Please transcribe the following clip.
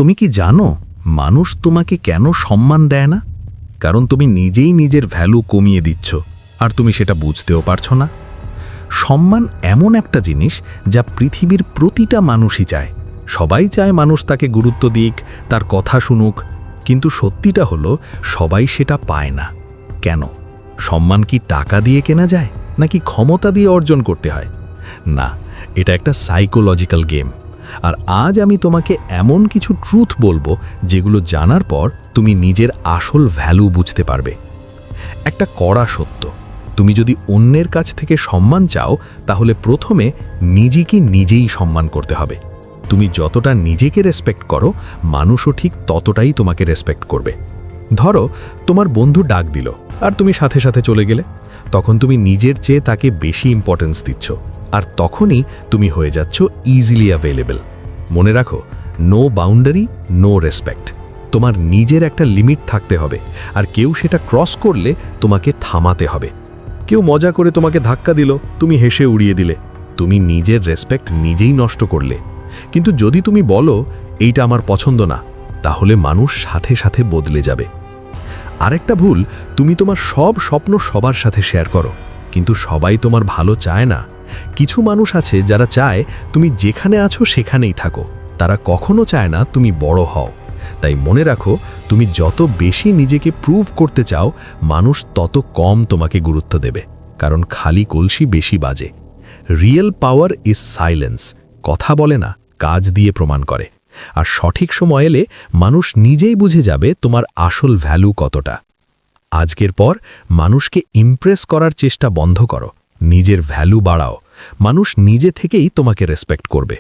তুমি কি জানো মানুষ তোমাকে কেন সম্মান দেয় না? কারণ তুমি নিজেই নিজের ভ্যালু কমিয়ে দিচ্ছ, আর তুমি সেটা বুঝতেও পারছো না। সম্মান এমন একটা জিনিস যা পৃথিবীর প্রতিটা মানুষই চায়। সবাই চায় মানুষ তাকে গুরুত্ব দিক, তার কথা শুনুক, কিন্তু সত্যিটা হলো সবাই সেটা পায় না। কেন? সম্মান কি টাকা দিয়ে কেনা যায়, নাকি ক্ষমতা দিয়ে অর্জন করতে হয়? না, এটা একটা সাইকোলজিক্যাল গেম। আর আজ আমি তোমাকে এমন কিছু ট্রুথ বলবো যেগুলো জানার পর তুমি নিজের আসল ভ্যালু বুঝতে পারবে। একটা কড়া সত্য, তুমি যদি অন্যের কাছ থেকে সম্মান চাও তাহলে প্রথমে নিজেকে নিজেই সম্মান করতে হবে। তুমি যতটা নিজেকে রেসপেক্ট করো, মানুষও ঠিক ততটাই তোমাকে রেসপেক্ট করবে। ধরো তোমার বন্ধু ডাক দিল আর তুমি সাথে সাথে চলে গেলে, তখন তুমি নিজের চেয়ে তাকে বেশি ইম্পর্টেন্স দিচ্ছ, আর তখনই তুমি হয়ে যাচ্ছ ইজিলি অ্যাভেলেবল। মনে রাখো, নো বাউন্ডারি, নো রেসপেক্ট। তোমার নিজের একটা লিমিট থাকতে হবে, আর কেউ সেটা ক্রস করলে তোমাকে থামাতে হবে। কেউ মজা করে তোমাকে ধাক্কা দিল, তুমি হেসে উড়িয়ে দিলে, তুমি নিজের রেসপেক্ট নিজেই নষ্ট করলে। কিন্তু যদি তুমি বলো এইটা আমার পছন্দ না, তাহলে মানুষ সাথে সাথে বদলে যাবে। আরেকটা ভুল, তুমি তোমার সব স্বপ্ন সবার সাথে শেয়ার করো, কিন্তু সবাই তোমার ভালো চায় না। কিছু মানুষ আছে যারা চায় তুমি যেখানে আছো সেখানেই থাকো, তারা কখনো চায় না তুমি বড় হও। তাই মনে রাখো, তুমি যত বেশি নিজেকে প্রুভ করতে চাও, মানুষ তত কম তোমাকে গুরুত্ব দেবে, কারণ খালি কলসি বেশি বাজে। Real power is silence. কথা বলে না, কাজ দিয়ে প্রমাণ করে। আর সঠিক সময় এলে মানুষ নিজেই বুঝে যাবে তোমার আসল ভ্যালু কতটা। আজকের পর মানুষকে ইমপ্রেস করার চেষ্টা বন্ধ করো, নিজের ভ্যালু বাড়াও। মানুষ নিজে থেকেই তোমাকে রেসপেক্ট করবে।